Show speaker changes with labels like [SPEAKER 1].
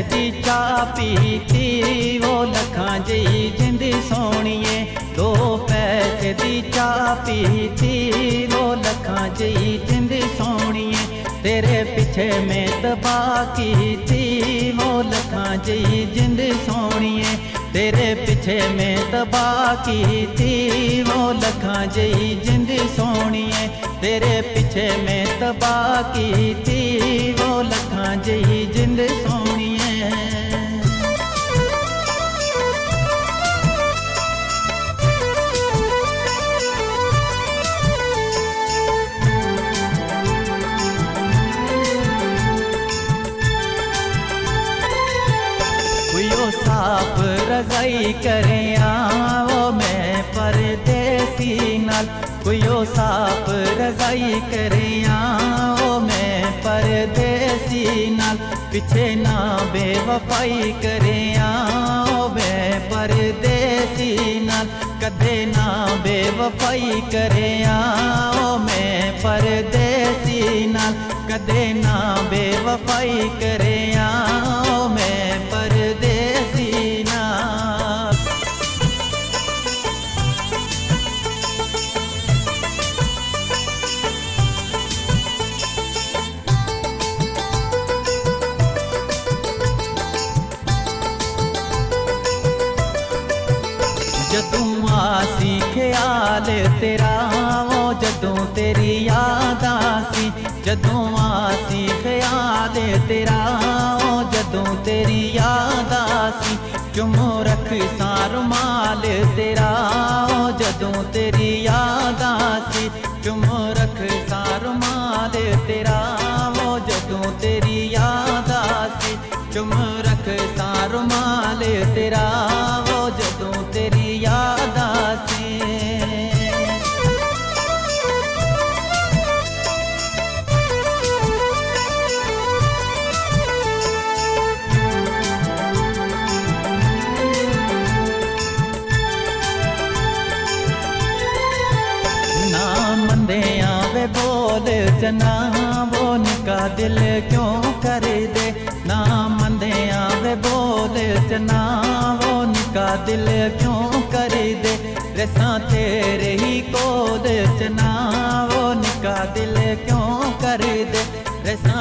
[SPEAKER 1] दी चाह पीती वो लखां जी जिंद सोहणीए। 2 पैसे दी चाह पीती वो लखां जी जिंद सोहणीए। तेरे पिछे मैं तबाह कीती वो लखां जी जिंद सोहणीए। तेरे पिछे मैं तबाह कीती वो लखां जी जिंद सोहणीए। तेरे पिछे मैं तबाह कीती वो लखां जी जिंद सोहणीए। साफ रजाई करिया वो मैं परदेसी नाल। कोयो साफ रजाई करिया वो मैं परदेसी नाल। पिछे ना बेवफाई करिया वो मैं परदेसी नाल। कदे ना बेवफाई करिया वो मैं परदेसी नाल। कदे ना बेवफाई करिया वो मैं परदेसी नाल। जदों आसी ख्याल तेरा वो जदों तेरी याद आसी। जदों आसी ख्याल तेरा वो जदों तेरी याद आसी। चुमो रख सारुमाल तेरा वो जदों तेरी याद आसी। चुमो रख सारुमाल तेरा वो जदों तेरी याद आसी। चुम रख सारुमाल तेरा वो जदों तेरी याद आसी। ना मंदे आवे बोल जना वो निका दिल क्यों कर दे। ना मंदे आवे बोल जना वो निका दिल क्यों कर दे। रसा तेरे ही कोल जना वो निका दिल क्यों कर दे। रसा